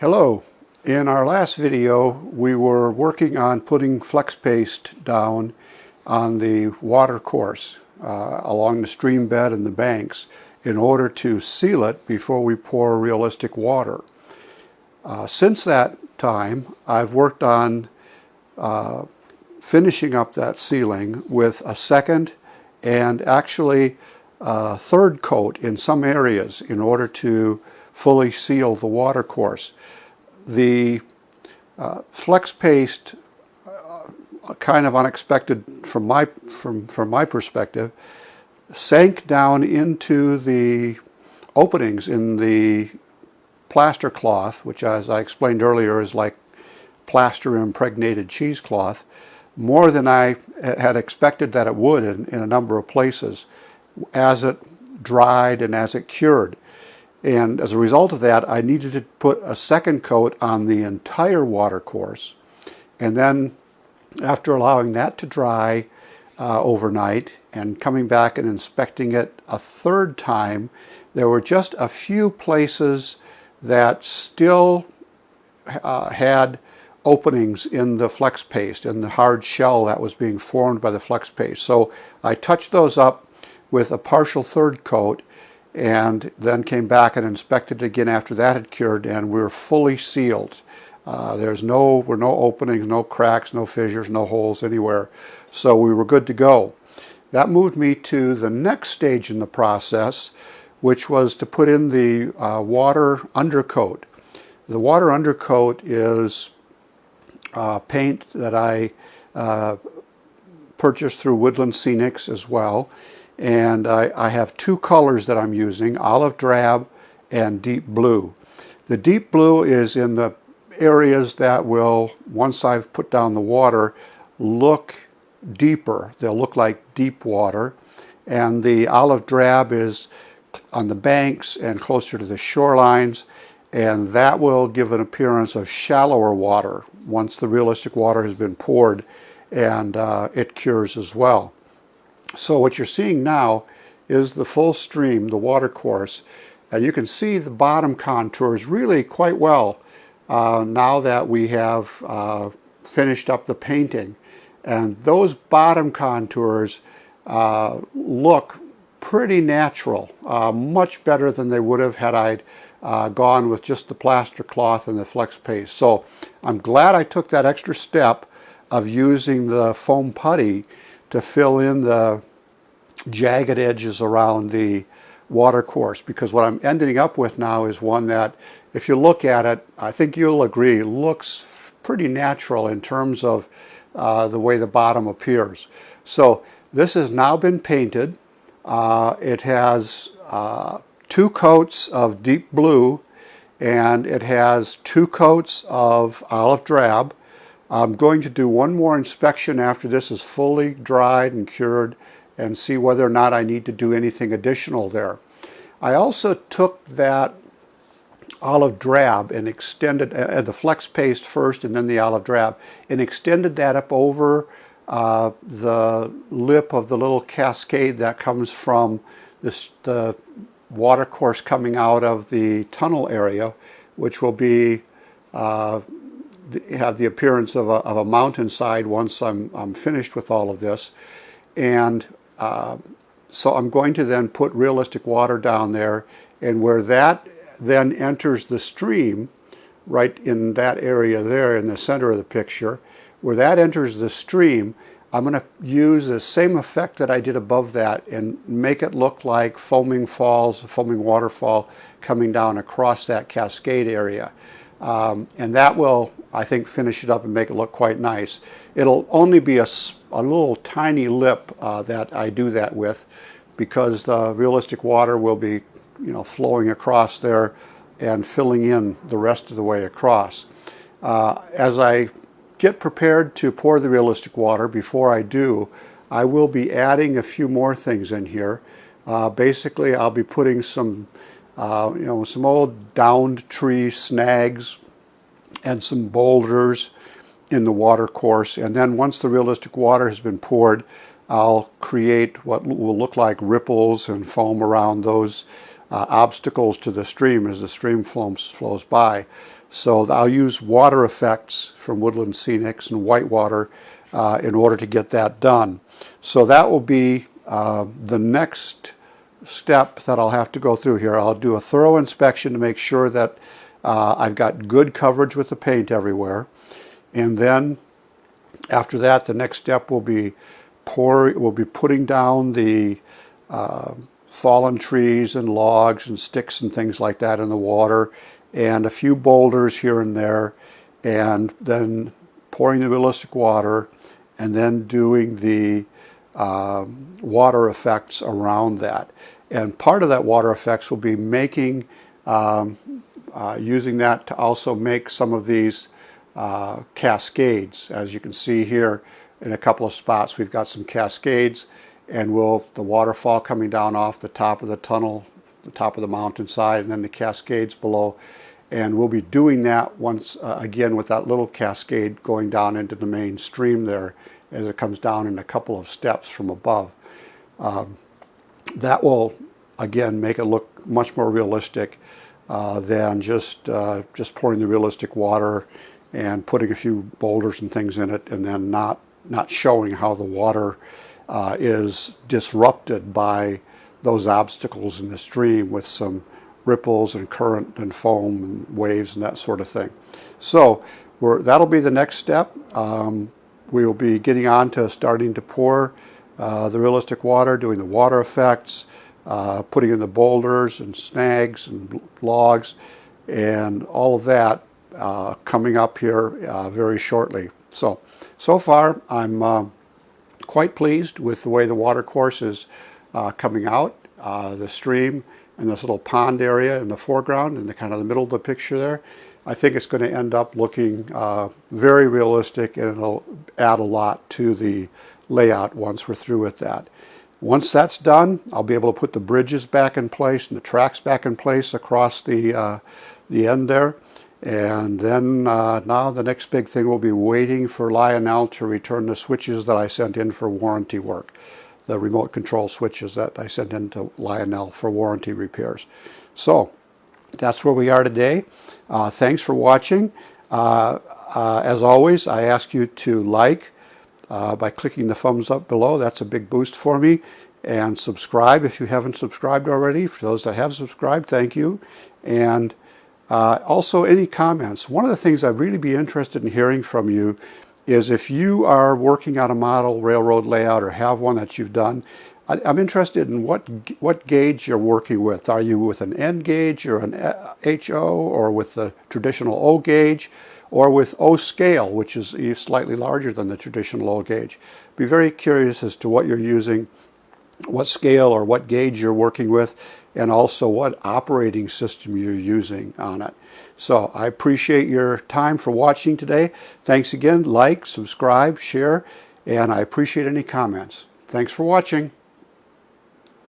Hello. In our last video we were working on putting flex paste down on the water course along the stream bed and the banks in order to seal it before we pour realistic water. Since that time I've worked on finishing up that sealing with a second and actually a third coat in some areas in order to fully seal the water course. The flex paste, kind of unexpected from my perspective, sank down into the openings in the plaster cloth, which, as I explained earlier, is like plaster impregnated cheesecloth, more than I had expected that it would in a number of places as it dried and as it cured. And as a result of that, I needed to put a second coat on the entire water course. And then after allowing that to dry overnight and coming back and inspecting it a third time, there were just a few places that still had openings in the flex paste, in the hard shell that was being formed by the flex paste. So I touched those up with a partial third coat, and then came back and inspected it again after that had cured, and we were fully sealed. There were no openings, no cracks, no fissures, no holes anywhere. So we were good to go. That moved me to the next stage in the process, which was to put in the water undercoat. The water undercoat is paint that I purchased through Woodland Scenics as well. And I have two colors that I'm using, olive drab and deep blue. The deep blue is in the areas that will, once I've put down the water, look deeper. They'll look like deep water. And the olive drab is on the banks and closer to the shorelines, and that will give an appearance of shallower water once the realistic water has been poured and it cures as well. So what you're seeing now is the full stream, the water course, and you can see the bottom contours really quite well now that we have finished up the painting. And those bottom contours look pretty natural, much better than they would have had I gone with just the plaster cloth and the flex paste. So I'm glad I took that extra step of using the foam putty to fill in the jagged edges around the water course, because what I'm ending up with now is one that, if you look at it, I think you'll agree, looks pretty natural in terms of the way the bottom appears. So this has now been painted. It has two coats of deep blue and it has two coats of olive drab. I'm going to do one more inspection after this is fully dried and cured and see whether or not I need to do anything additional there. I also took that olive drab and extended the flex paste first and then the olive drab, and extended that up over the lip of the little cascade that comes from the water course coming out of the tunnel area, which will be have the appearance of a mountainside once I'm finished with all of this. And so I'm going to then put realistic water down there, and where that then enters the stream, right in that area there in the center of the picture, where that enters the stream, I'm going to use the same effect that I did above that and make it look like foaming falls, a foaming waterfall coming down across that cascade area. And that will, I think, finish it up and make it look quite nice. It'll only be a little tiny lip that I do that with, because the realistic water will be, flowing across there and filling in the rest of the way across. As I get prepared to pour the realistic water, before I do, I will be adding a few more things in here. Basically, I'll be putting some some old downed tree snags and some boulders in the water course, and then once the realistic water has been poured, I'll create what will look like ripples and foam around those obstacles to the stream as the stream flows by. So I'll use water effects from Woodland Scenics and whitewater in order to get that done. So that will be the next step that I'll have to go through here. I'll do a thorough inspection to make sure that I've got good coverage with the paint everywhere. And then after that, the next step will be putting down the fallen trees and logs and sticks and things like that in the water, and a few boulders here and there, and then pouring the realistic water, and then doing the water effects around that. And part of that water effects will be making, using that to also make some of these cascades. As you can see here, in a couple of spots we've got some cascades, and the waterfall coming down off the top of the tunnel, the top of the mountainside, and then the cascades below. And we'll be doing that once again with that little cascade going down into the main stream there as it comes down in a couple of steps from above. That will again make it look much more realistic than just pouring the realistic water and putting a few boulders and things in it and then not showing how the water is disrupted by those obstacles in the stream with some ripples and current and foam and waves and that sort of thing. So that'll be the next step. We will be getting on to starting to pour the realistic water, doing the water effects, putting in the boulders and snags and logs, and all of that coming up here very shortly. So far I'm quite pleased with the way the water course is coming out. The stream and this little pond area in the foreground and the kind of the middle of the picture there. I think it's going to end up looking very realistic, and it'll add a lot to the layout once we're through with that. Once that's done, I'll be able to put the bridges back in place and the tracks back in place across the end there. And then now the next big thing will be waiting for Lionel to return the switches that I sent in for warranty work, the remote control switches that I sent in to Lionel for warranty repairs. So that's where we are today. Thanks for watching. As always, I ask you to like by clicking the thumbs up below. That's a big boost for me. And subscribe if you haven't subscribed already. For those that have subscribed, thank you. And also any comments. One of the things I'd really be interested in hearing from you is if you are working on a model railroad layout or have one that you've done, I'm interested in what gauge you're working with. Are you with an N gauge or an HO, or with the traditional O gauge, or with O scale, which is slightly larger than the traditional O gauge? Be very curious as to what you're using, what scale or what gauge you're working with, and also what operating system you're using on it. So I appreciate your time for watching today. Thanks again. Like, subscribe, share, and I appreciate any comments. Thanks for watching.